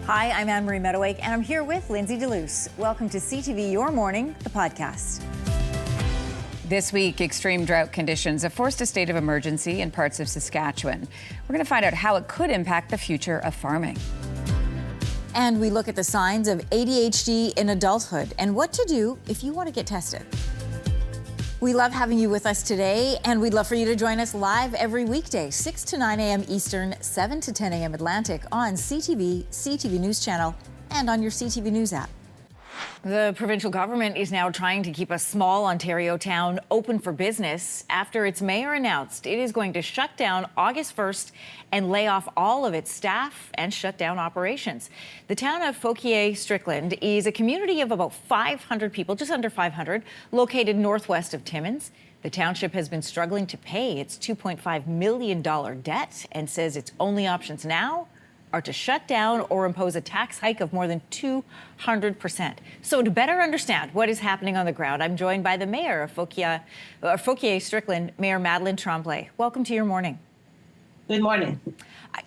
Hi, I'm Anne-Marie Mediwake, and I'm here with Lindsey Deluce. Welcome to CTV Your Morning, the podcast. This week, extreme drought conditions have forced a state of emergency in parts of Saskatchewan. We're going to find out how it could impact the future of farming. And we look at the signs of ADHD in adulthood and what to do if you want to get tested. We love having you with us today, and we'd love for you to join us live every weekday, 6 to 9 a.m. Eastern, 7 to 10 a.m. Atlantic on CTV CTV News Channel and on your CTV News app. The provincial government is now trying to keep a small Ontario town open for business after its mayor announced it is going to shut down August 1st and lay off all of its staff and shut down operations. The town of Fauquier-Strickland is a community of about 500 people, just under 500, located northwest of Timmins. The township has been struggling to pay its $2.5 million debt and says its only options now are to shut down or impose a tax hike of more than 200%. So to better understand what is happening on the ground, I'm joined by the mayor of Fauquier-Strickland, Mayor Madeleine Tremblay. Welcome to Your Morning. Good morning.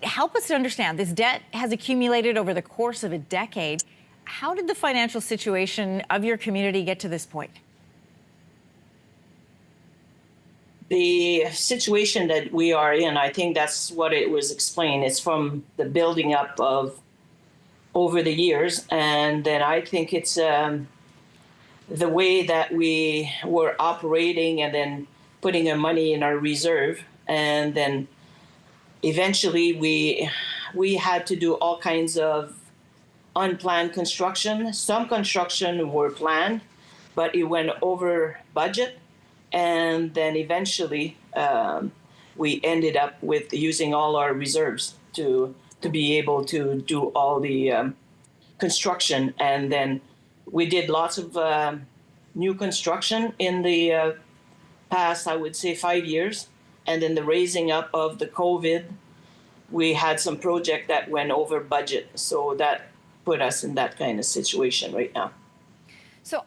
Help us to understand. This debt has accumulated over the course of a decade. How did the financial situation of your community get to this point? The situation that we are in, I think that's what it was explained. It's from the building up of over the years. And then I think it's the way that we were operating and then putting our money in our reserve. And then eventually we had to do all kinds of unplanned construction. Some construction were planned, but it went over budget. And then eventually we ended up with using all our reserves to be able to do all the construction. And then we did lots of new construction in the past, I would say, 5 years. And then the raising up of the COVID, we had some project that went over budget. So that put us in that kind of situation right now. So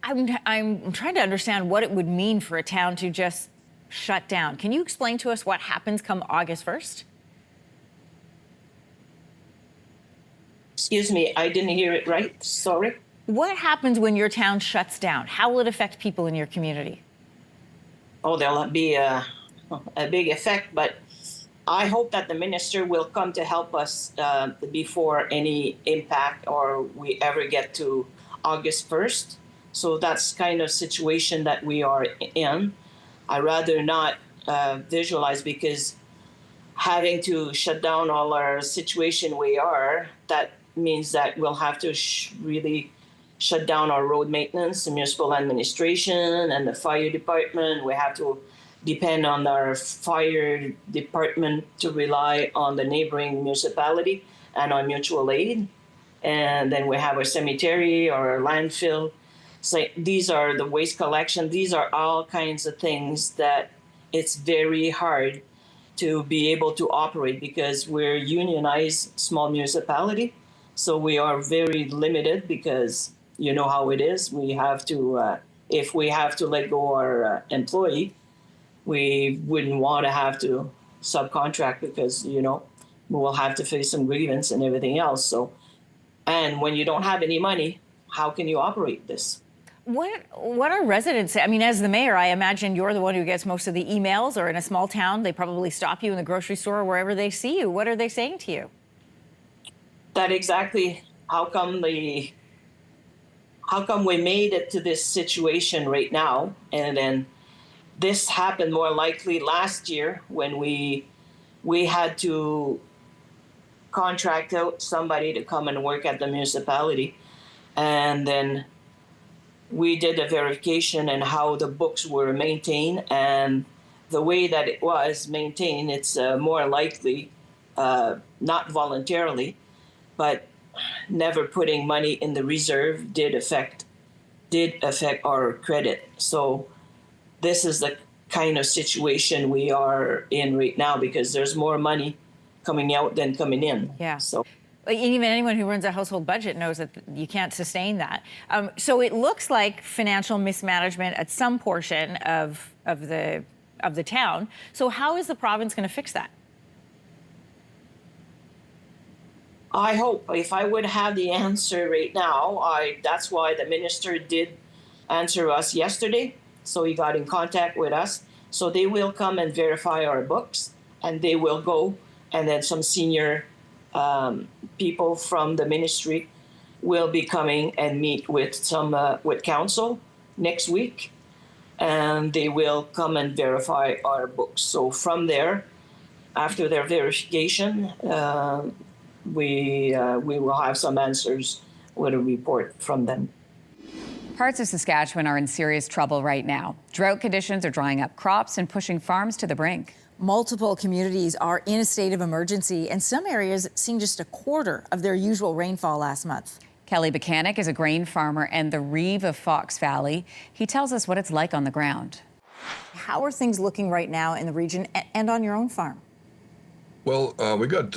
I'm trying to understand what it would mean for a town to just shut down. Can you explain to us what happens come August 1st? Excuse me, I didn't hear it right. Sorry. What happens when your town shuts down? How will it affect people in your community? Oh, there'll be a big effect, but I hope that the minister will come to help us before any impact or we ever get to August 1st. So that's kind of situation that we are in. I rather not visualize, because having to shut down all our situation we are, that means that we'll have to really shut down our road maintenance, the municipal administration, and the fire department. We have to depend on our fire department to rely on the neighboring municipality and on mutual aid. And then we have our cemetery or our landfill. So these are the waste collection. These are all kinds of things that it's very hard to be able to operate, because we're unionized small municipality. So we are very limited, because you know how it is. We have to, if we have to let go our employee, we wouldn't want to have to subcontract, because, you know, we'll have to face some grievance and everything else. So, and when you don't have any money, how can you operate this? What are residents saying? I mean, as the mayor, I imagine you're the one who gets most of the emails, or in a small town, they probably stop you in the grocery store or wherever they see you. What are they saying to you? That exactly. How come we made it to this situation right now? And then this happened more likely last year when we had to contract out somebody to come and work at the municipality. And then we did a verification and how the books were maintained, and the way that it was maintained, it's more likely, not voluntarily, but never putting money in the reserve did affect our credit. So this is the kind of situation we are in right now, because there's more money coming out than coming in. Yeah. So even anyone who runs a household budget knows that you can't sustain that. So it looks like financial mismanagement at some portion of the town. So how is the province going to fix that? I hope if I would have the answer right now, that's why the minister did answer us yesterday. So he got in contact with us. So they will come and verify our books, and they will go, and then some senior people from the ministry will be coming and meet with some with council next week, and they will come and verify our books. So from there, after their verification, we will have some answers with a report from them. Parts of Saskatchewan are in serious trouble right now. Drought conditions are drying up crops and pushing farms to the brink. Multiple communities are in a state of emergency, and some areas seeing just a quarter of their usual rainfall last month. Kelly Buchanan is a grain farmer and the Reeve of Fox Valley. He tells us what it's like on the ground. How are things looking right now in the region and on your own farm? Well, we got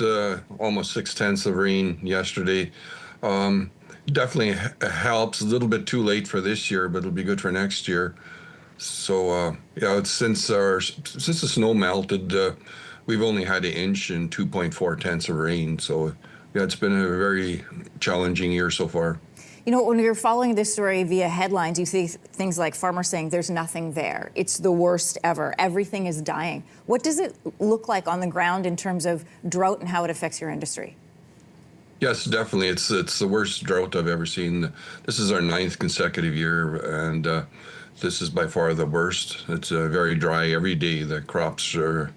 almost 6/10 of rain yesterday. Definitely helps. A little bit too late for this year, but it'll be good for next year. So yeah, since the snow melted, we've only had 1 inch and 2.4 of rain. So yeah, it's been a very challenging year so far. You know, when you're following this story via headlines, you see things like farmers saying there's nothing there. It's the worst ever. Everything is dying. What does it look like on the ground in terms of drought and how it affects your industry? Yes, definitely. It's the worst drought I've ever seen. This is our 9th consecutive year, and this is by far the worst. It's very dry every day. The crops are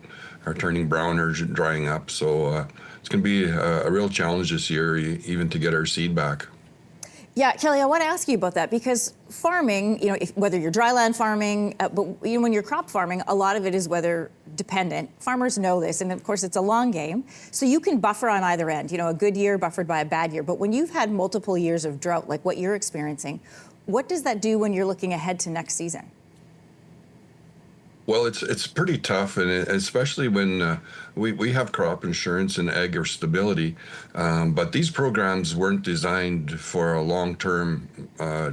turning brown or drying up. So it's going to be a real challenge this year, even to get our seed back. Yeah, Kelly, I want to ask you about that because farming, you know, whether you're dryland farming, but you know, when you're crop farming, a lot of it is weather dependent. Farmers know this, and of course, it's a long game. So you can buffer on either end, you know, a good year buffered by a bad year. But when you've had multiple years of drought, like what you're experiencing, what does that do when you're looking ahead to next season? Well, it's pretty tough, and especially when we have crop insurance and ag or stability, but these programs weren't designed for a long-term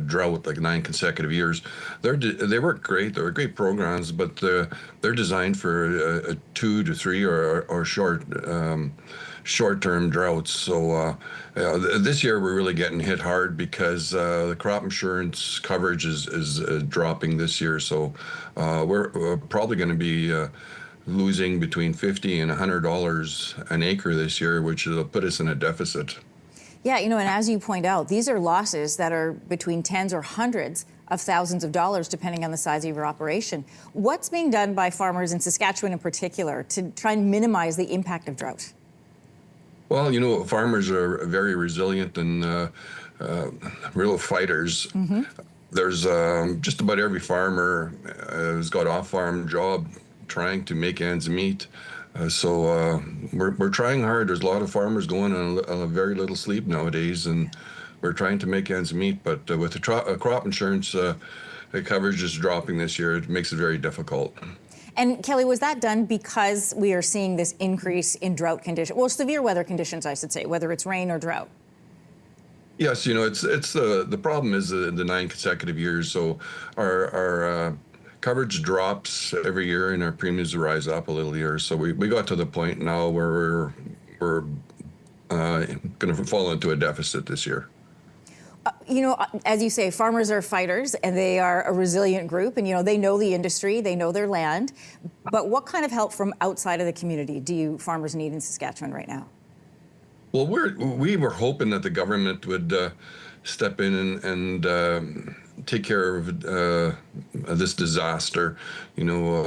drought, like 9 consecutive years. They work great. They were great programs, but they're designed for a 2 to 3 or short-term droughts. So this year we're really getting hit hard because the crop insurance coverage is dropping this year. So we're probably going to be losing between $50 and $100 an acre this year, which will put us in a deficit. Yeah, you know, and as you point out, these are losses that are between tens or hundreds of thousands of dollars, depending on the size of your operation. What's being done by farmers in Saskatchewan in particular to try and minimize the impact of drought? Well, you know, farmers are very resilient and real fighters. Mm-hmm. There's just about every farmer has got off-farm job trying to make ends meet. So we're trying hard. There's a lot of farmers going on a very little sleep nowadays, and we're trying to make ends meet. But with the crop insurance, the coverage is dropping this year. It makes it very difficult. And Kelly, was that done because we are seeing this increase in drought conditions? Well, severe weather conditions, I should say, whether it's rain or drought. Yes, you know, it's the problem is the 9 consecutive years. So our coverage drops every year, and our premiums rise up a little year. So we got to the point now where we're going to fall into a deficit this year. You know, as you say, farmers are fighters, and they are a resilient group, and, you know, they know the industry, they know their land. But what kind of help from outside of the community do you farmers need in Saskatchewan right now? Well, we were hoping that the government would step in and take care of this disaster. You know,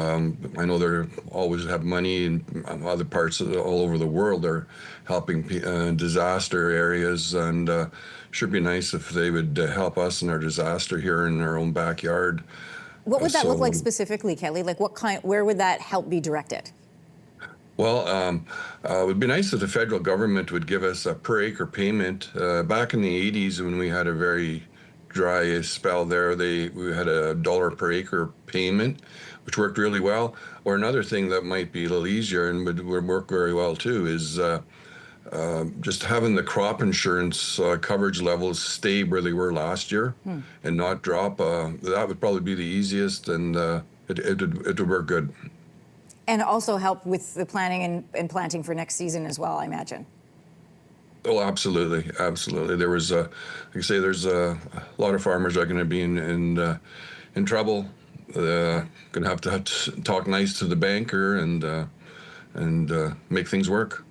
I know they always have money in other parts all over the world. They're helping disaster areas, and should be nice if they would help us in our disaster here in our own backyard. What would that look like specifically, Kelly? Like where would that help be directed? Well, it would be nice if the federal government would give us a per acre payment. Back in the 80s, when we had a very dry spell there, we had $1 per acre payment, which worked really well. Or another thing that might be a little easier and would work very well too is just having the crop insurance coverage levels stay where they were last year and not drop. That would probably be the easiest, and it would work good. And also help with the planning and planting for next season as well, I imagine. Oh, absolutely, absolutely. There was, like I say, there's a lot of farmers are going to be in trouble. Going to have to talk nice to the banker and make things work.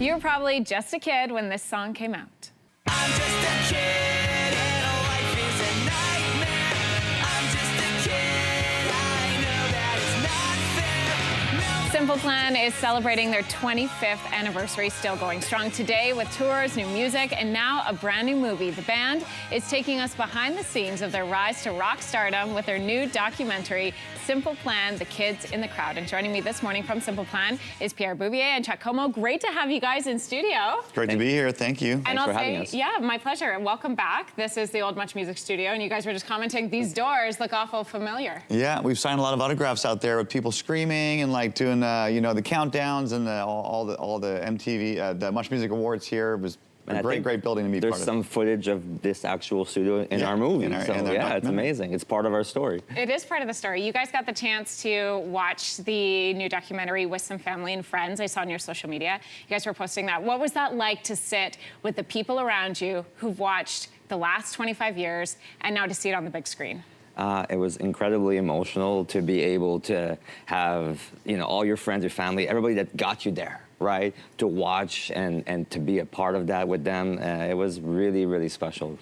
You were probably just a kid when this song came out. I'm just a kid and life is a nightmare. I'm just a kid, I know that it's not fair. No. Simple Plan is celebrating their 25th anniversary, still going strong today with tours, new music, and now a brand new movie. The band is taking us behind the scenes of their rise to rock stardom with their new documentary, Simple Plan, The Kids in the Crowd. And joining me this morning from Simple Plan is Pierre Bouvier and Chuck Como. Great to have you guys in studio. Great to be here. Thank you. And I'll say, yeah, my pleasure. And welcome back. This is the old Much Music studio, and you guys were just commenting, these doors look awful familiar. Yeah, we've signed a lot of autographs out there with people screaming and like doing, you know, the countdowns and all the MTV, the Much Music Awards here. It was a great building to be part of. There's some footage of this actual studio in our movie. Yeah, it's amazing. It's part of our story. It is part of the story. You guys got the chance to watch the new documentary with some family and friends. I saw on your social media. You guys were posting that. What was that like to sit with the people around you who've watched the last 25 years and now to see it on the big screen? It was incredibly emotional to be able to have, you know, all your friends, your family, everybody that got you there, right? To watch and to be a part of that with them. It was really special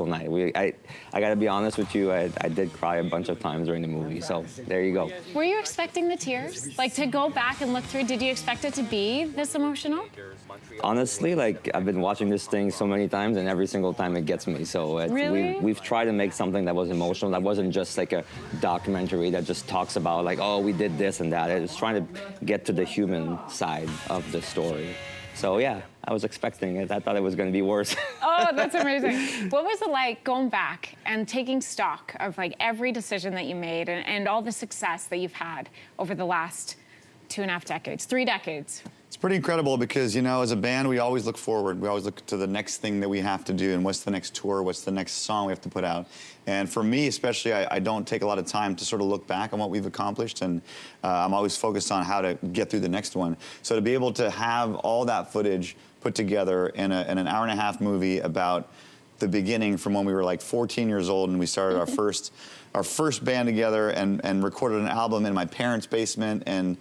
night. I got to be honest with you, I did cry a bunch of times during the movie, so there you go. Were you expecting the tears? Like, to go back and look through, did you expect it to be this emotional? Honestly, like, I've been watching this thing so many times, and every single time it gets me. So Really? we've tried to make something that was emotional, that wasn't just like a documentary that just talks about like, oh, we did this and that. It was trying to get to the human side of the story. So yeah, I was expecting it. I thought it was going to be worse. Oh, that's amazing. What was it like going back and taking stock of like every decision that you made and all the success that you've had over the last 2.5 decades, 3 decades? It's pretty incredible because, you know, as a band, we always look forward. We always look to the next thing that we have to do and what's the next tour, what's the next song we have to put out. And for me, especially, I don't take a lot of time to sort of look back on what we've accomplished, and I'm always focused on how to get through the next one. So to be able to have all that footage put together in an hour-and-a-half movie about the beginning from when we were like 14 years old and we started our first band together and recorded an album in my parents' basement, and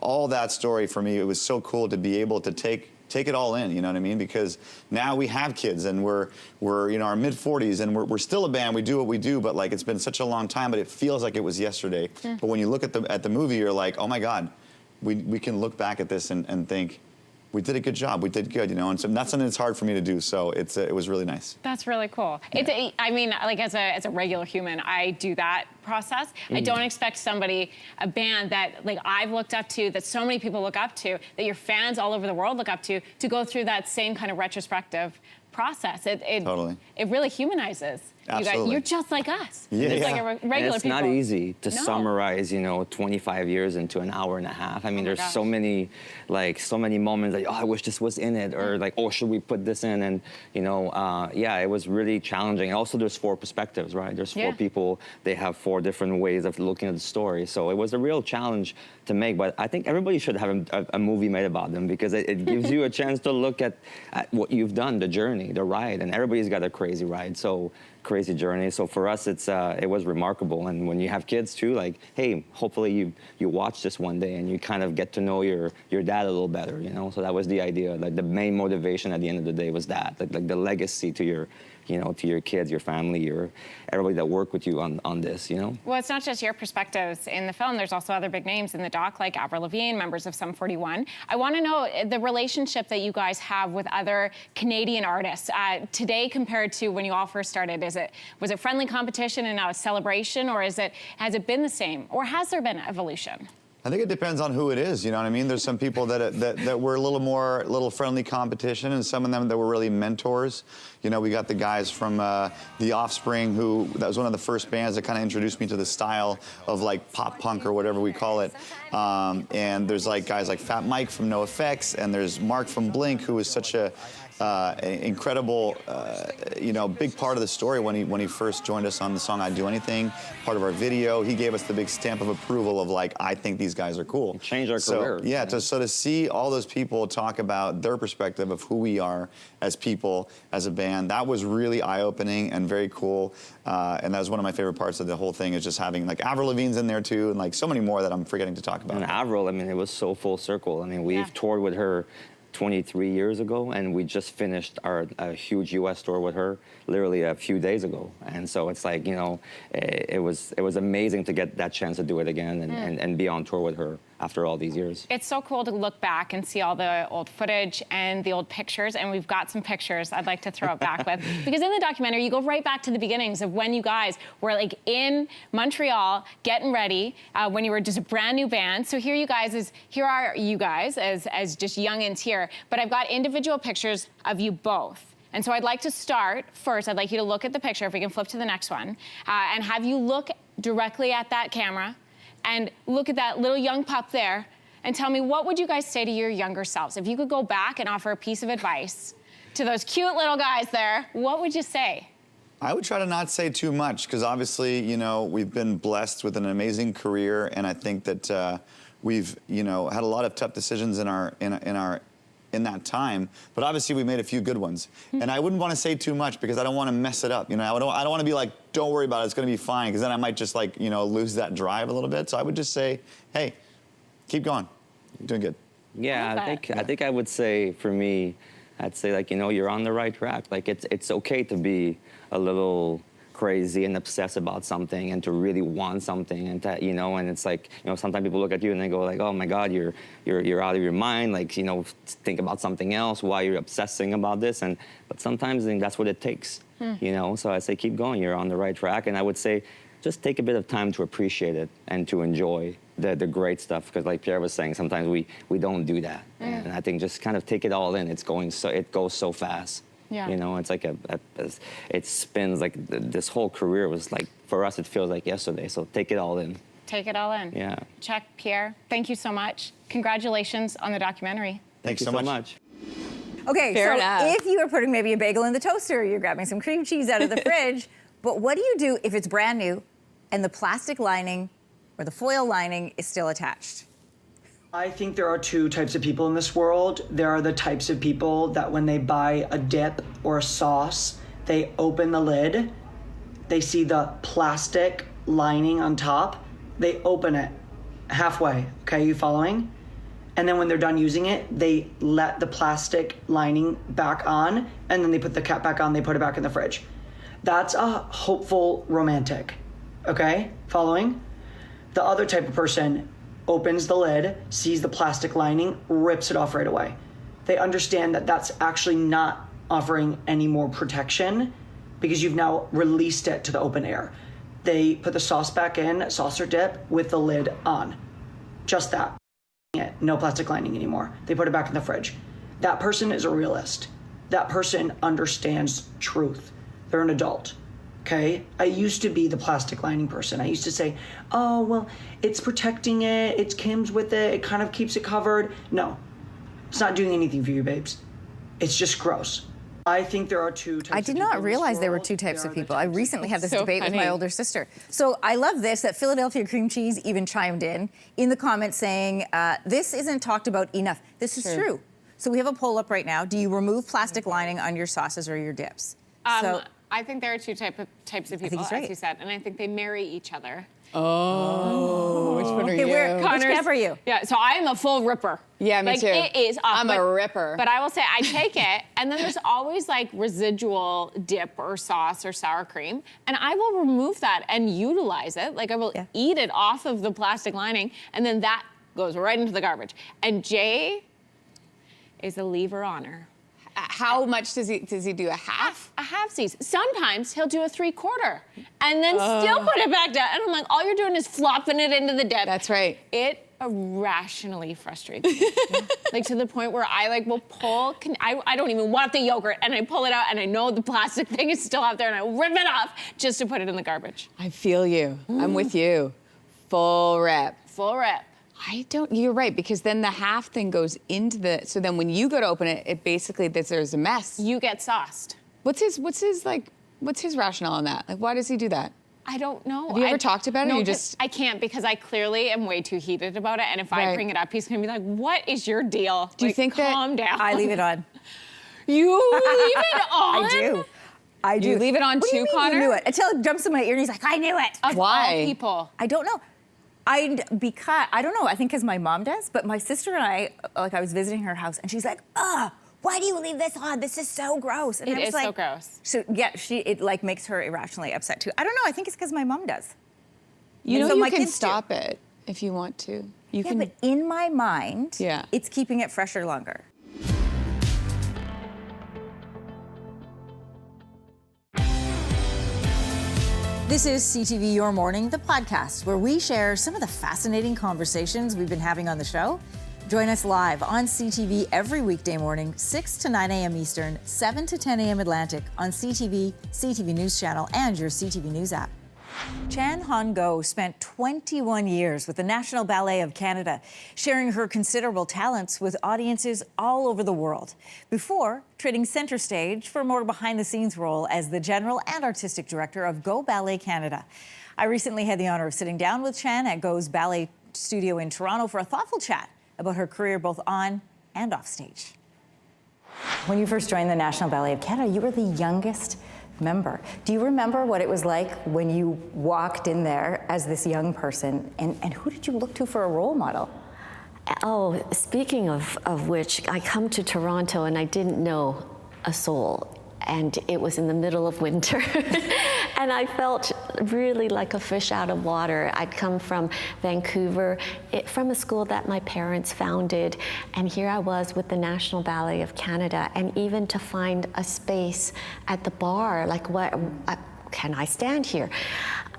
all that story for me, it was so cool to be able to take it all in, you know what I mean? Because now we have kids and we're you know, our mid-40s and we're still a band, we do what we do, but like it's been such a long time, but it feels like it was yesterday. But when you look at the movie, you're like, oh my God, we can look back at this and think, we did a good job. We did good, you know, and so that's something that's hard for me to do. So it was really nice. That's really cool. Yeah. I mean, like as a regular human, I do that process. I don't expect somebody, a band that like I've looked up to, that so many people look up to, that your fans all over the world look up to go through that same kind of retrospective process. Totally. It really humanizes. Absolutely. You guys, you're just like us. Yeah, just like a regular and it's people. not easy to No. summarize, you know, 25 years into an hour and a half. I mean, there's gosh. so many moments like, oh, I wish this was in it, or like, oh, should we put this in? And, you know, yeah, it was really challenging. And also there's 4 perspectives, right? There's 4 people, they have 4 different ways of looking at the story. So it was a real challenge to make, but I think everybody should have a movie made about them, because it gives you a chance to look at what you've done, the journey, the ride, and everybody's got a crazy ride. So crazy journey. So for us, it was remarkable. And when you have kids too, like, hey, hopefully you watch this one day and you kind of get to know your dad a little better, you know? So that was the idea. Like the main motivation at the end of the day was that, like the legacy to your, you know, to your kids, your family, everybody that worked with you on this, you know? Well, it's not just your perspectives in the film. There's also other big names in the doc, like Avril Lavigne, members of Sum 41. I want to know the relationship that you guys have with other Canadian artists today compared to when you all first started. Was it friendly competition and now a celebration, or has it been the same, or has there been evolution? I think it depends on who it is, you know what I mean? There's some people that were a little friendly competition, and some of them that were really mentors. You know, we got the guys from The Offspring, that was one of the first bands that kind of introduced me to the style of like pop punk or whatever we call it. And there's like guys like Fat Mike from NoFX, and there's Mark from Blink, who is such a incredible, big part of the story when he first joined us on the song "I'd Do Anything," part of our video. He gave us the big stamp of approval of like, I think these guys are cool. Changed our career. Yeah, so to see all those people talk about their perspective of who we are as people, as a band, that was really eye-opening and very cool. And that was one of my favorite parts of the whole thing, is just having like Avril Lavigne's in there too, and like so many more that I'm forgetting to talk about. And Avril, I mean, it was so full circle. I mean, we've toured with her 23 years ago, and we just finished a huge U.S. tour with her literally a few days ago. And so it's like, it was amazing to get that chance to do it again and be on tour with her after all these years. It's so cool to look back and see all the old footage and the old pictures, and we've got some pictures I'd like to throw it back with. Because in the documentary, you go right back to the beginnings of when you guys were like in Montreal getting ready, when you were just a brand new band. So here are you guys as just youngins here, but I've got individual pictures of you both. And so I'd like to start first. I'd like you to look at the picture, if we can flip to the next one, and have you look directly at that camera and look at that little young pup there and tell me, what would you guys say to your younger selves? If you could go back and offer a piece of advice to those cute little guys there, what would you say? I would try to not say too much, because obviously, we've been blessed with an amazing career, and I think that we've, had a lot of tough decisions in that time, but obviously we made a few good ones. And I wouldn't want to say too much, because I don't want to mess it up. I don't want to be like, don't worry about it, it's going to be fine, because then I might just like, lose that drive a little bit. So I would just say, hey, keep going. You're doing good. Yeah, I think I would say, for me, I'd say like, you're on the right track. Like it's okay to be a little crazy and obsessed about something, and to really want something, and that, and it's like, sometimes people look at you and they go like, oh my God, you're out of your mind, like, think about something else while you're obsessing about this. But sometimes I think that's what it takes, so I say keep going, you're on the right track. And I would say just take a bit of time to appreciate it and to enjoy the great stuff, because like Pierre was saying, sometimes we don't do that. And I think just kind of take it all in. It goes so fast. Yeah. It's like it spins like this whole career was like, for us, it feels like yesterday. So take it all in. Take it all in. Yeah. Chuck, Pierre, thank you so much. Congratulations on the documentary. Thanks so much. Okay, Fair so enough. if you were putting maybe a bagel in the toaster, you're grabbing some cream cheese out of the fridge, but what do you do if it's brand new and the plastic lining or the foil lining is still attached? I think there are two types of people in this world. There are the types of people that when they buy a dip or a sauce, they open the lid, they see the plastic lining on top, they open it halfway, okay, you following? And then when they're done using it, they let the plastic lining back on, and then they put the cap back on, they put it back in the fridge. That's a hopeful romantic, okay, following? The other type of person opens the lid, sees the plastic lining, rips it off right away. They understand that that's actually not offering any more protection, because you've now released it to the open air. They put the sauce back in, sauce or dip, with the lid on. Just that. No plastic lining anymore. They put it back in the fridge. That person is a realist. That person understands truth. They're an adult. Okay, I used to be the plastic lining person. I used to say, oh, well, it's protecting it, it comes with it kind of keeps it covered. No, it's not doing anything for you, babes. It's just gross. I think there are two types of people. I did not realize there were two types of people. I recently had this debate with my older sister. So I love this, that Philadelphia cream cheese even chimed in the comments saying, this isn't talked about enough. This is true. So we have a poll up right now. Do you remove plastic lining on your sauces or your dips? I think there are two types of people, as you said, and I think they marry each other. Oh, which one are you? Which camp are you? Yeah, so I'm a full ripper. Yeah, me too. It is I'm a ripper. But I will say I take it, and then there's always like residual dip or sauce or sour cream, and I will remove that and utilize it. Like I will eat it off of the plastic lining, and then that goes right into the garbage. And Jay is a lever honor. How much does he do? A half? A half-size. Sometimes he'll do a 3/4 and then still put it back down. And I'm like, all you're doing is flopping it into the dip. That's right. It irrationally frustrates me. Like to the point where I like will pull, I don't even want the yogurt, and I pull it out and I know the plastic thing is still out there and I rip it off just to put it in the garbage. I feel you. I'm with you. Full rep. Full rep. You're right, because then the half thing goes into so then when you go to open it, it basically, there's a mess. You get sauced. What's his rationale on that? Like, why does he do that? I don't know. Have you ever talked about it? No, Or you just I can't, because I clearly am way too heated about it. And if I bring it up, he's gonna be like, "What is your deal?" Do you think that? Calm down. I leave it on. You leave it on? I do. I do. You leave it on What do you too, mean Connor? You knew it until it jumps in my ear and he's like, "I knew it." Of Why? all people. I don't know. Because I don't know. I think because my mom does. But my sister and I, like, I was visiting her house and she's like, "Why do you leave this on? This is so gross." And It I was is like, so gross. So yeah, it like makes her irrationally upset too. I don't know. I think it's because my mom does. You And know so you my can kids do. stop it if you want to. You Yeah, can. but in my mind, Yeah. it's keeping it fresher longer. This is CTV Your Morning, the podcast, where we share some of the fascinating conversations we've been having on the show. Join us live on CTV every weekday morning, 6 to 9 a.m. Eastern, 7 to 10 a.m. Atlantic on CTV CTV News Channel and your CTV News app. Chan Hon-go spent 21 years with the National Ballet of Canada, sharing her considerable talents with audiences all over the world, before trading center stage for a more behind-the-scenes role as the General and Artistic Director of Go Ballet Canada. I recently had the honor of sitting down with Chan at Go's Ballet Studio in Toronto for a thoughtful chat about her career both on and off stage. When you first joined the National Ballet of Canada, you were the youngest member. Do you remember what it was like when you walked in there as this young person, and who did you look to for a role model? Oh, speaking of which, I come to Toronto and I didn't know a soul, and it was in the middle of winter. And I felt really like a fish out of water. I'd come from Vancouver, from a school that my parents founded, and here I was with the National Ballet of Canada, and even to find a space at the bar, like, what can I stand here?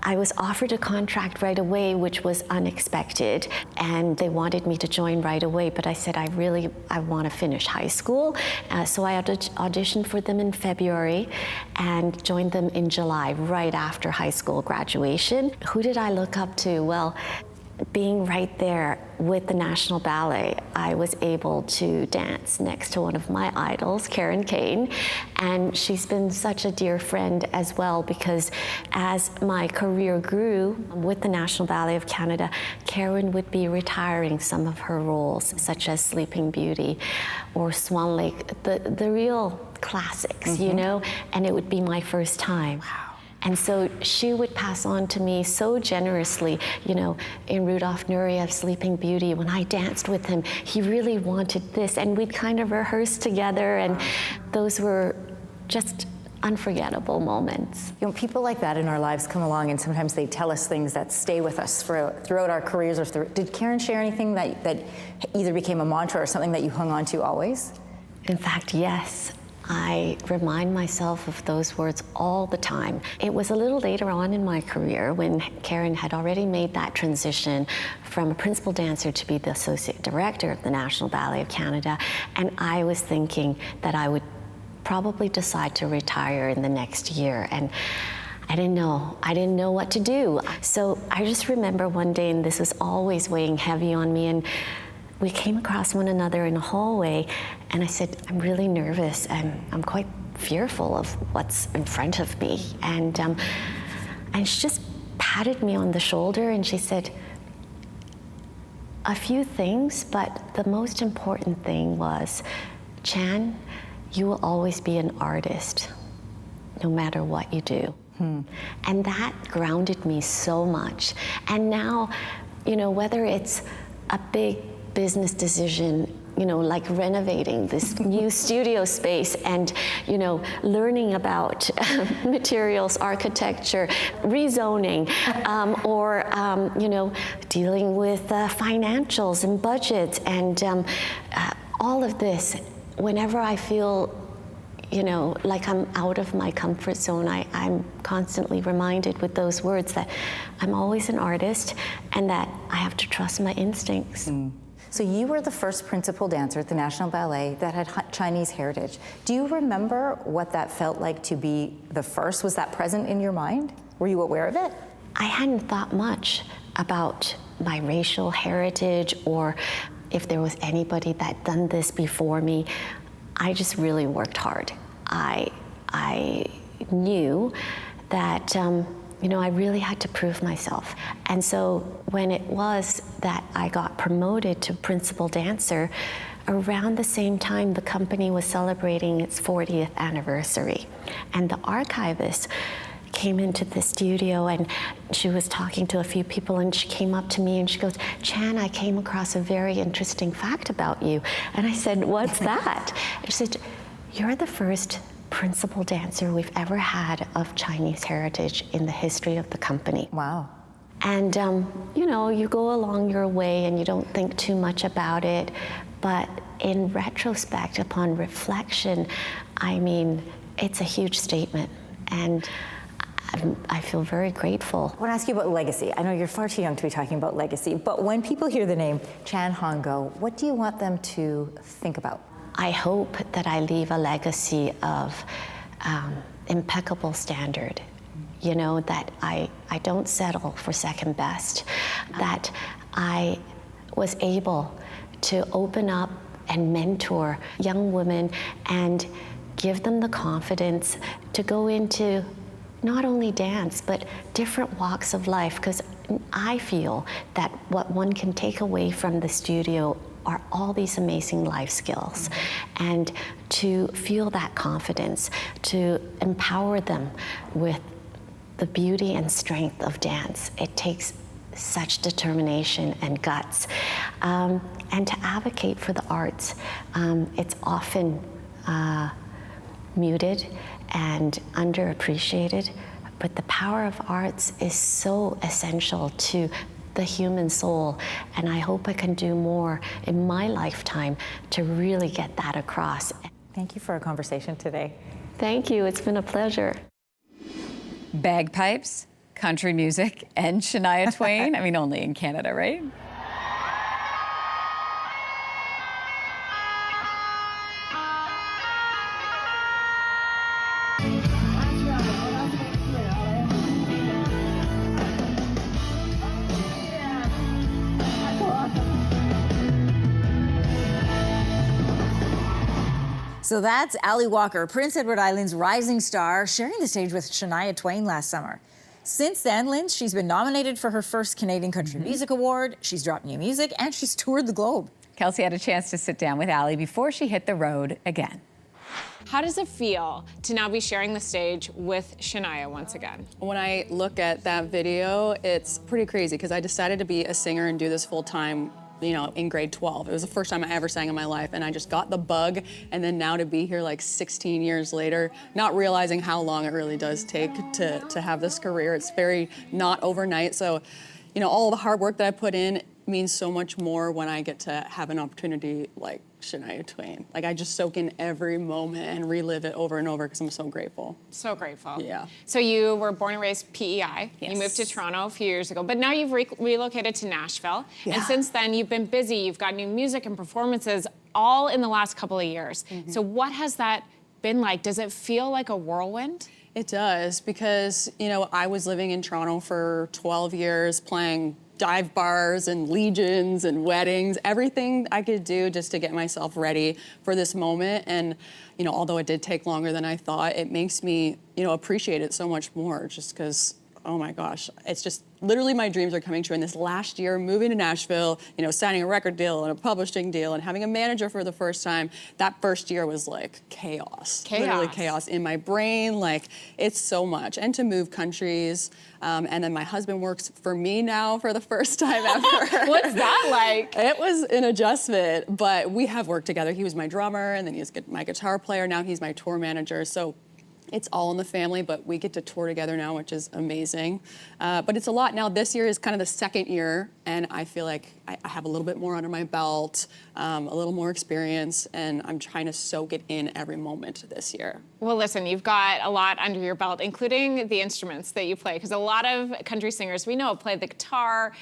I was offered a contract right away, which was unexpected, and they wanted me to join right away, but I said, I want to finish high school. So I auditioned for them in February and joined them in July, right after high school graduation. Who did I look up to? Well, being right there with the National Ballet, I was able to dance next to one of my idols, Karen Kane, and she's been such a dear friend as well, because as my career grew with the National Ballet of Canada, Karen would be retiring some of her roles, such as Sleeping Beauty or Swan Lake, the real classics, you know, and it would be my first time. Wow. And so she would pass on to me so generously, you know, in Rudolph Nureyev's Sleeping Beauty, when I danced with him, he really wanted this, and we'd kind of rehearse together, and those were just unforgettable moments. You know, people like that in our lives come along, and sometimes they tell us things that stay with us throughout our careers. Did Karen share anything that either became a mantra or something that you hung on to always? In fact, yes. I remind myself of those words all the time. It was a little later on in my career when Karen had already made that transition from a principal dancer to be the associate director of the National Ballet of Canada, and I was thinking that I would probably decide to retire in the next year, and I didn't know what to do. So I just remember one day, and this was always weighing heavy on me, and we came across one another in a hallway, and I said, I'm really nervous and I'm quite fearful of what's in front of me. And she just patted me on the shoulder and she said, a few things, but the most important thing was, Chan, you will always be an artist, no matter what you do. And that grounded me so much. And now, you know, whether it's a big business decision, you know, like renovating this new studio space and, you know, learning about materials, architecture, rezoning, or, you know, dealing with financials and budgets and all of this. Whenever I feel, you know, like I'm out of my comfort zone, I'm constantly reminded with those words that I'm always an artist and that I have to trust my instincts. So you were the first principal dancer at the National Ballet that had Chinese heritage. Do you remember what that felt like to be the first? Was that present in your mind? Were you aware of it? I hadn't thought much about my racial heritage or if there was anybody that done this before me. I just really worked hard. I knew that I really had to prove myself. And so when it was that I got promoted to principal dancer, around the same time the company was celebrating its 40th anniversary. And the archivist came into the studio and she was talking to a few people and she came up to me and she goes, "Chan, I came across a very interesting fact about you." And I said, "What's that?" She said, "You're the first principal dancer we've ever had of Chinese heritage in the history of the company." Wow. And you go along your way and you don't think too much about it, but in retrospect, upon reflection, I mean, it's a huge statement, and I feel very grateful. I want to ask you about legacy. I know you're far too young to be talking about legacy, but when people hear the name Chan Hong-go, what do you want them to think about? I hope that I leave a legacy of impeccable standard. That I don't settle for second best, that I was able to open up and mentor young women and give them the confidence to go into not only dance, but different walks of life, because I feel that what one can take away from the studio are all these amazing life skills. And to feel that confidence, to empower them with the beauty and strength of dance, it takes such determination and guts. And to advocate for the arts, it's often muted and underappreciated, but the power of arts is so essential to the human soul, and I hope I can do more in my lifetime to really get that across. Thank you for our conversation today. Thank you, it's been a pleasure. Bagpipes, country music, and Shania Twain. I mean, only in Canada, right? So that's Ali Walker, Prince Edward Island's rising star, sharing the stage with Shania Twain last summer. Since then, Linz, she's been nominated for her first Canadian Country Music Award, she's dropped new music, and she's toured the globe. Kelsey had a chance to sit down with Ali before she hit the road again. How does it feel to now be sharing the stage with Shania once again? When I look at that video, it's pretty crazy because I decided to be a singer and do this full time, in grade 12. It was the first time I ever sang in my life, and I just got the bug, and then now to be here like 16 years later, not realizing how long it really does take to have this career. It's very not overnight, so all the hard work that I put in means so much more when I get to have an opportunity like Shania Twain. Like, I just soak in every moment and relive it over and over because I'm so grateful. So grateful. Yeah. So you were born and raised PEI. Yes. You moved to Toronto a few years ago, but now you've relocated to Nashville. Yeah. And since then, you've been busy. You've got new music and performances all in the last couple of years. So what has that been like? Does it feel like a whirlwind? It does, because, I was living in Toronto for 12 years playing dive bars and legions and weddings, everything I could do just to get myself ready for this moment. And, although it did take longer than I thought, it makes me, appreciate it so much more just because, oh my gosh, it's just literally my dreams are coming true. And this last year, moving to Nashville, signing a record deal and a publishing deal and having a manager for the first time, that first year was like chaos. Literally chaos in my brain. Like, it's so much. And to move countries. And then my husband works for me now for the first time ever. What's that like? It was an adjustment, but we have worked together. He was my drummer, and then he's my guitar player. Now he's my tour manager. So it's all in the family, but we get to tour together now, which is amazing. But it's a lot. Now this year is kind of the second year and I feel like I have a little bit more under my belt, a little more experience, and I'm trying to soak it in every moment this year. Well, listen, you've got a lot under your belt, including the instruments that you play, because a lot of country singers we know play the guitar,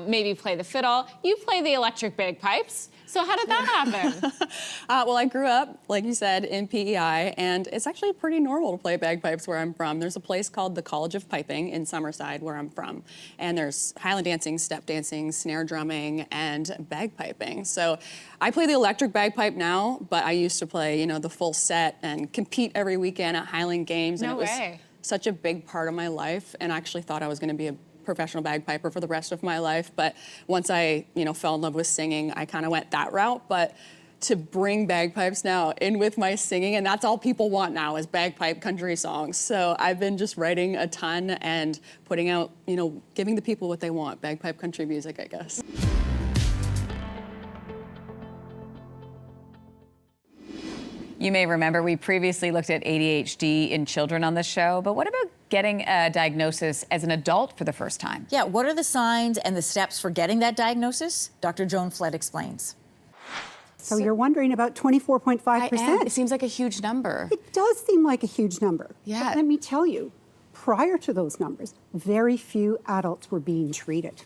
maybe play the fiddle. You play the electric bagpipes. So how did that happen? Well, I grew up, like you said, in PEI, and it's actually pretty normal to play bagpipes where I'm from. There's a place called the College of Piping in Summerside, where I'm from, and there's Highland dancing, step dancing, snare drumming, and bagpiping. So I play the electric bagpipe now, but I used to play, you know, the full set and compete every weekend at Highland Games. No and it was way. such a big part of my life, and I actually thought I was going to be a professional bagpiper for the rest of my life. But once I, you know, fell in love with singing, I kind of went that route. But to bring bagpipes now in with my singing, and that's all people want now is bagpipe country songs. So I've been just writing a ton and putting out, you know, giving the people what they want, bagpipe country music, I guess. You may remember we previously looked at ADHD in children on this show, but what about getting a diagnosis as an adult for the first time? Yeah, what are the signs and the steps for getting that diagnosis? Dr. Joan Flett explains. So you're wondering about 24.5%. It seems like a huge number. It does seem like a huge number. Yeah. But let me tell you, prior to those numbers, very few adults were being treated.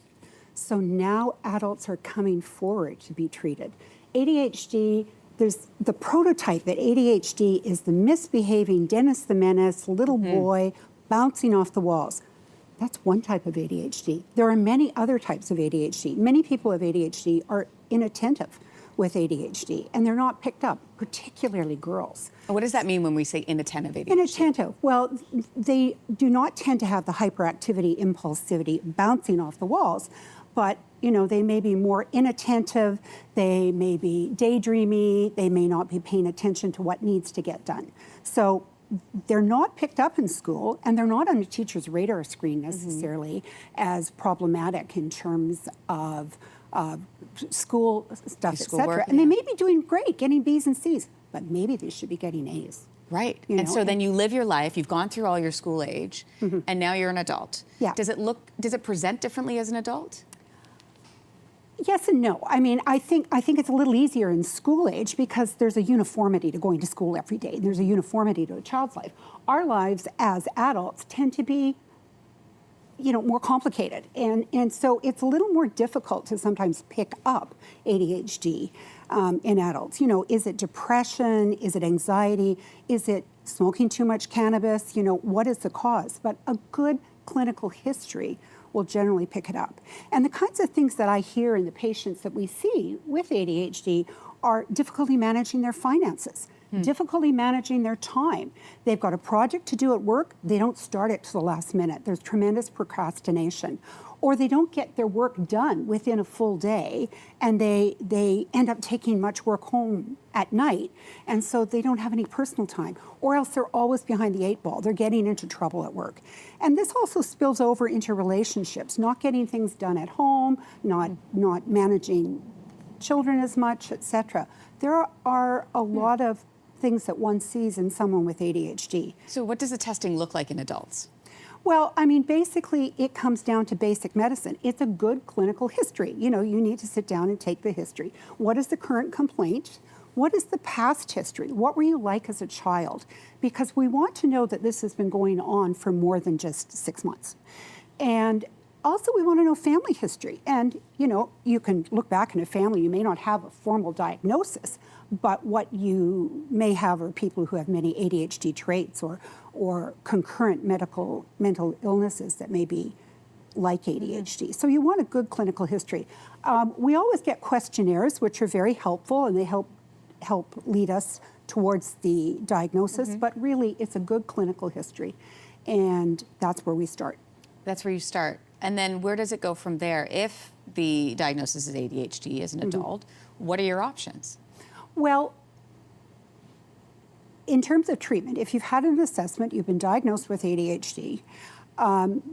So now adults are coming forward to be treated. ADHD, there's the prototype that ADHD is the misbehaving Dennis the Menace, little boy bouncing off the walls. That's one type of ADHD. There are many other types of ADHD. Many people with ADHD are inattentive with ADHD, and they're not picked up, particularly girls. What does that mean when we say inattentive ADHD? Inattentive, well, they do not tend to have the hyperactivity, impulsivity, bouncing off the walls, but you know, they may be more inattentive, they may be daydreamy, they may not be paying attention to what needs to get done. So they're not picked up in school, and they're not on a teacher's radar screen necessarily as problematic in terms of school stuff, etc. And they may be doing great, getting B's and C's, but maybe they should be getting A's. Right. And so then you live your life, you've gone through all your school age, and now you're an adult. Yeah. Does it present differently as an adult? Yes and no. I mean, I think it's a little easier in school age because there's a uniformity to going to school every day. There's a uniformity to a child's life. Our lives as adults tend to be, you know, more complicated. And so it's a little more difficult to sometimes pick up ADHD in adults. You know, is it depression? Is it anxiety? Is it smoking too much cannabis? You know, what is the cause? But a good clinical history will generally pick it up. And the kinds of things that I hear in the patients that we see with ADHD are difficulty managing their finances, difficulty managing their time. They've got a project to do at work, they don't start it to the last minute. There's tremendous procrastination. Or they don't get their work done within a full day, and they end up taking much work home at night, and so they don't have any personal time. Or else they're always behind the 8 ball. They're getting into trouble at work. And this also spills over into relationships, not getting things done at home, not managing children as much, etc. There are a lot of things that one sees in someone with ADHD. So what does the testing look like in adults? Well, I mean, basically, it comes down to basic medicine. It's a good clinical history. You know, you need to sit down and take the history. What is the current complaint? What is the past history? What were you like as a child? Because we want to know that this has been going on for more than just 6 months. And also, we want to know family history. And, you know, you can look back in a family, you may not have a formal diagnosis, but what you may have are people who have many ADHD traits or concurrent mental illnesses that may be like ADHD. So you want a good clinical history. We always get questionnaires, which are very helpful, and they help lead us towards the diagnosis, but really it's a good clinical history, and that's where we start. That's where you start. And then where does it go from there? If the diagnosis is ADHD as an adult, what are your options? Well, in terms of treatment, if you've had an assessment, you've been diagnosed with ADHD,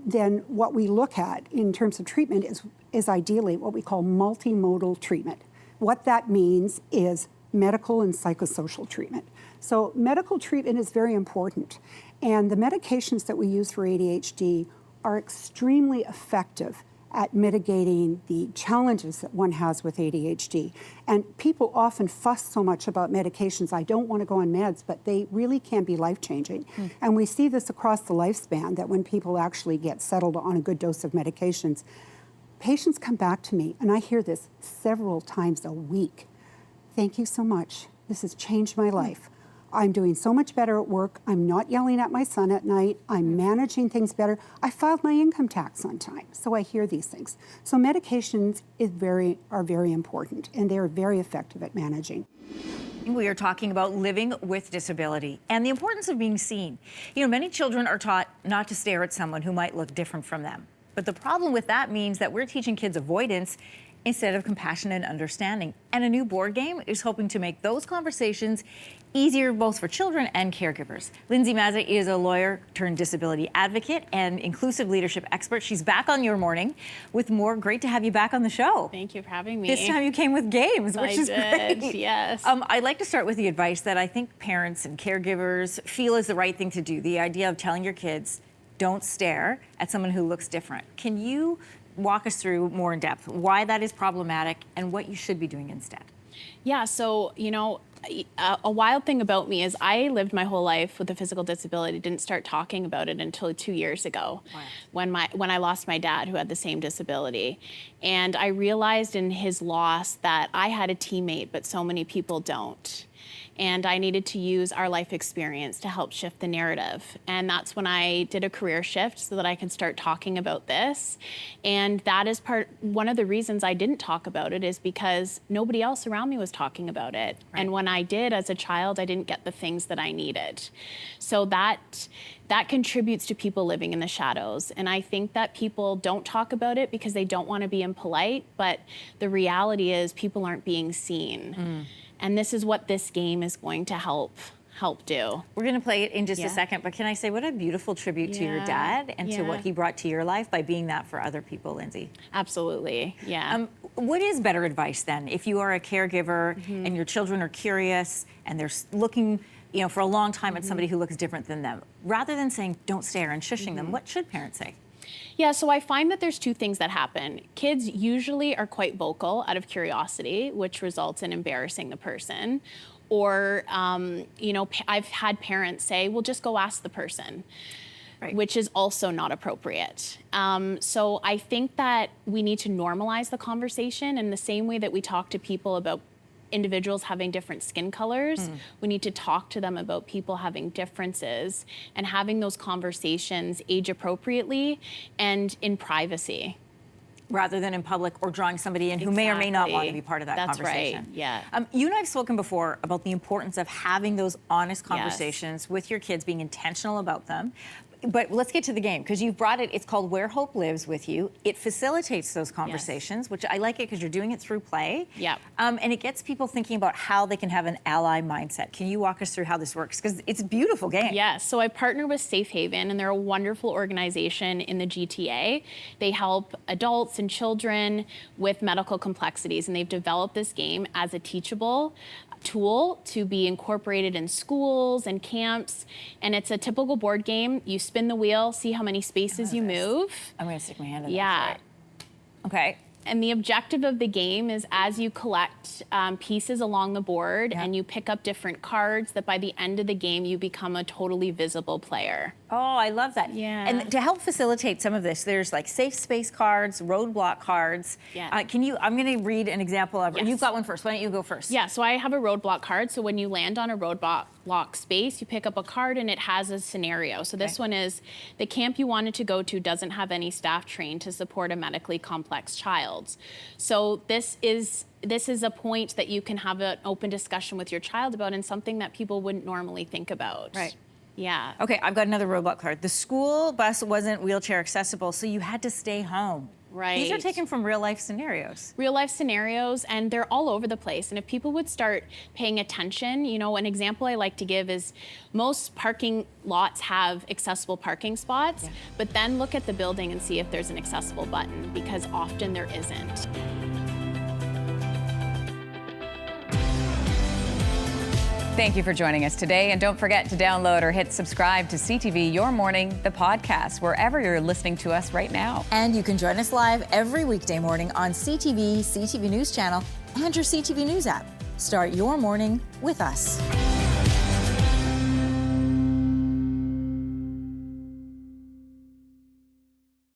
then what we look at in terms of treatment is ideally what we call multimodal treatment. What that means is medical and psychosocial treatment. So medical treatment is very important, and the medications that we use for ADHD are extremely effective at mitigating the challenges that one has with ADHD. And people often fuss so much about medications. I don't want to go on meds, but they really can be life-changing. And we see this across the lifespan, that when people actually get settled on a good dose of medications, patients come back to me, and I hear this several times a week. Thank you so much. This has changed my life. I'm doing so much better at work. I'm not yelling at my son at night. I'm managing things better. I filed my income tax on time. So I hear these things. So medications are very important, and they're very effective at managing. We are talking about living with disability and the importance of being seen. You know, many children are taught not to stare at someone who might look different from them. But the problem with that means that we're teaching kids avoidance instead of compassion and understanding. And a new board game is hoping to make those conversations easier both for children and caregivers. Lindsey Deluce is a lawyer turned disability advocate and inclusive leadership expert. She's back on Your Morning with more. Great to have you back on the show. Thank you for having me. This time you came with games, which is did, great. Yes. I'd like to start with the advice that I think parents and caregivers feel is the right thing to do. The idea of telling your kids, don't stare at someone who looks different. Can you walk us through more in depth why that is problematic and what you should be doing instead? Yeah, so, you know, a wild thing about me is I lived my whole life with a physical disability, didn't start talking about it until 2 years ago. Wow. when I lost my dad who had the same disability. And I realized in his loss that I had a teammate, but so many people don't. And I needed to use our life experience to help shift the narrative. And that's when I did a career shift so that I could start talking about this. And that is one of the reasons I didn't talk about it is because nobody else around me was talking about it. Right. And when I did as a child, I didn't get the things that I needed. So that contributes to people living in the shadows. And I think that people don't talk about it because they don't want to be impolite, but the reality is people aren't being seen. And this is what this game is going to help do. We're going to play it in just a second, but can I say what a beautiful tribute to your dad and to what he brought to your life by being that for other people, Lindsey. Absolutely, yeah. What is better advice then if you are a caregiver and your children are curious and they're looking, you know, for a long time at somebody who looks different than them? Rather than saying don't stare and shushing them, what should parents say? Yeah, so I find that there's two things that happen. Kids usually are quite vocal out of curiosity, which results in embarrassing the person. Or, you know, I've had parents say, well, just go ask the person, which is also not appropriate. So I think that we need to normalize the conversation in the same way that we talk to people about individuals having different skin colors. We need to talk to them about people having differences and having those conversations age appropriately and in privacy. Rather than in public or drawing somebody in who may or may not want to be part of that conversation. Right, yeah. You and I have spoken before about the importance of having those honest conversations with your kids, being intentional about them. But let's get to the game, because you've brought it. It's called Where Hope Lives with you. It facilitates those conversations, which I like it because you're doing it through play. Yeah. And it gets people thinking about how they can have an ally mindset. Can you walk us through how this works? Because it's a beautiful game. Yes. So I partner with Safe Haven, and they're a wonderful organization in the GTA. They help adults and children with medical complexities, and they've developed this game as a teachable tool to be incorporated in schools and camps. And it's a typical board game. You spin the wheel, see how many spaces you move. I'm going to stick my hand in that. Right. Okay. And the objective of the game is as you collect pieces along the board and you pick up different cards, that by the end of the game, you become a totally visible player. Oh, I love that. Yeah. And to help facilitate some of this, there's like safe space cards, roadblock cards. Yeah. I'm going to read an example of, you've got one first. Why don't you go first? Yeah, so I have a roadblock card. So when you land on a roadblock space, you pick up a card and it has a scenario. So this one is, the camp you wanted to go to doesn't have any staff trained to support a medically complex child. So this is a point that you can have an open discussion with your child about, and something that people wouldn't normally think about. Right. Yeah. Okay, I've got another roadblock card. The school bus wasn't wheelchair accessible, so you had to stay home. Right. These are taken from real life scenarios. Real life scenarios, and they're all over the place. And if people would start paying attention, you know, an example I like to give is most parking lots have accessible parking spots, but then look at the building and see if there's an accessible button, because often there isn't. Thank you for joining us today. And don't forget to download or hit subscribe to CTV Your Morning, the podcast, wherever you're listening to us right now. And you can join us live every weekday morning on CTV CTV News Channel and your CTV News app. Start your morning with us.